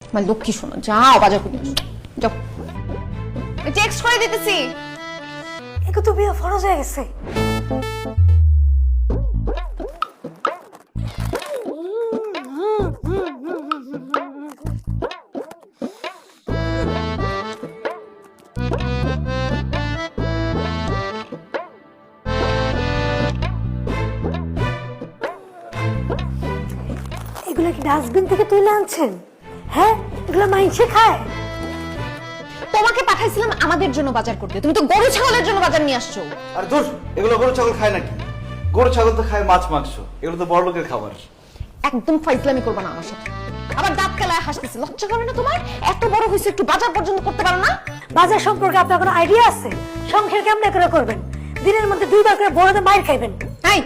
আমার লক্ষ্মী শোনো, যাও বাজার করে নিয়ে আসো, যাও। টেক্সট করে দিতেছি। এগুলো তো বিয়ে ফরজ হয়ে গেছে। এগুলো কি ডাস্টবিন থেকে তুলে আনছেন? হ্যাঁ, এগুলো মাইনসে খায়। তোমাকে পাঠাইছিলাম আমাদের জন্য বাজার করতে, তুমি তো গরু ছাগলের জন্য বাজার নিয়ে আসছো। আর দূর, এগুলো গরু ছাগল খায় নাকি? গরু ছাগল তো খায় মাছ মাংস, এগুলো তো বড় লোকের খাবার। একদম ফাইজলামি করবে না আমার সাথে। আবার দাঁত কেলায় হাসতেছে, লজ্জা করে না তোমার? এত বড় হয়েছে একটু বাজার পর্যন্ত করতে পারো না? বাজার সম্পর্কে আপনার কোনো আইডিয়া আছে? সংসার কেমনে করে করবেন? দিনের মধ্যে 2 বার করে বড়দের মাইর খাইবেন। এই,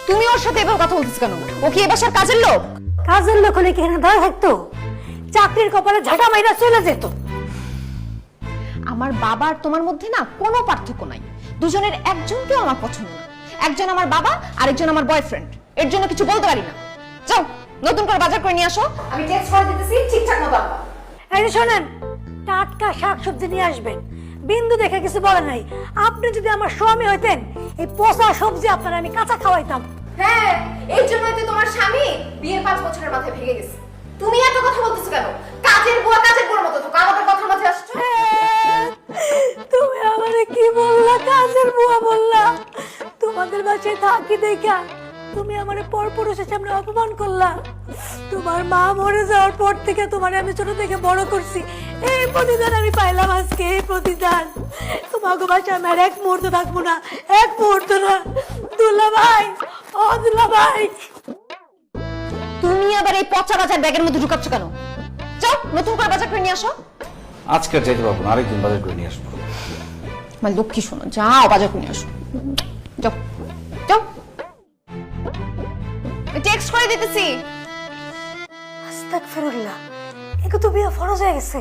তুমি ওর সাথে এভাবে কথা বলতেছ কেন? ও কি এ বাসার কাজের লোক? কাজের লোক হলে কি এখানে ধরা থাকতো? চাকরির কপালে ঝাঁটা মাইরা চলে যেত। আমার বাবা আর তোমার মধ্যে না কোনো পার্থক্য নাই। দুজনের একজনকেও আমার পছন্দ না। একজন আমার বাবা, আরেকজন আমার বয়ফ্রেন্ড। এর জন্য কিছু বলতে পারি না। যাও, নতুন করে বাজার করে নিয়ে আসো। আমি টেক্সট করে দিতেছি, ঠিকঠাক মতো আনবা। এই যে শোনেন, টাটকা শাকসবজি নিয়ে আসবেন। বিন্দু দেখে কিছু বলে নাই। আপনি যদি আমার স্বামী হইতেন, এই পচা সবজি আপনারা আমি কাঁচা খাওয়াইতাম। হ্যাঁ, এই জন্যই তো তোমার স্বামী বিয়ের 5 বছরের মাথায় ভেঙে গেছে। তুমি এত কথা বলতেছো কেন? কাজের বুয়ার মতো তো আমাদের কথার মাঝে আসছো। তুমি আমারে কি বললা? কাজের বুয়া বললা? তোমাদের বাসায় থাকি দেখা তুমি আমারে পরপুরুষের সামনে অপমান করলা। তোমার মা মরে যাওয়ার পর থেকে তোমারে আমি ছোট থেকে বড় করছি। এই প্রতিদান আমি পাইলাম আজকে, এই প্রতিদান। তোমাকে বাসায় আমি আর এক মুহূর্ত থাকবো না, এক মুহূর্ত না। দুলা ভাই, ও দুলা ভাই, তুমি আবার এই পচা বাজার ব্যাগের মধ্যে ঢুকাচ্ছ কেন? যাও, নতুন করে বাজার করে নিয়ে আসো। আজকে আর যেতে পারবো না, আরেকদিন বাজার করে নিয়ে আসবো। আমার লক্ষ্মী শোনো, যাও বাজার করে নিয়ে আসো, যাও যাও। টেক্সট করে দিতেছি। আস্তাগফিরুল্লাহ, এগুলো তো বিয়ে ফরজ হয়ে গেছে।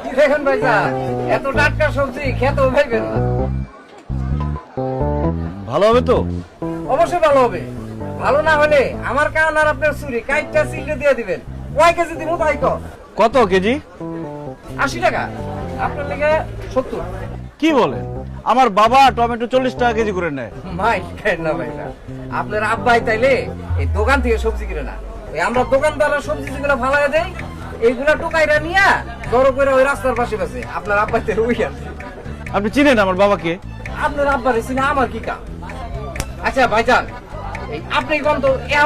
কি দেখেন ভাইজান, এত টাটকা সবজি খেতেও ভাইবেন না। ভালো হবে তো? অবশ্যই ভালো হবে। ভালো না হলে আমার কান আর আপনার চুরি কাইটটা সিলকে দিয়ে দিবেন। কয় কেজি দিব তাই তো? কত কেজি? 80 টাকা। আপনার লেগে 70। কি বলেন? আমার বাবা টমেটো 40 টাকা কেজি করে নেয়। মাই কেন না ভাইজান, আপনার আব্বাই তাইলে এই দোকান থেকে সবজি কিনে না। ওই আমরা দোকানদাররা সবজি যেগুলো ফালাইয়া দেই, এইগুলা টুকাইরা নিয়া বড় করে ওই রাস্তার পাশে পাশে আপনার আব্বাই তাইলে ওই আছে। আপনি চিনেন আমার বাবাকে? আপনার আব্বার চিনে আমার কি কাম? আচ্ছা ভাইজান, এই আপনি কোন তো এখন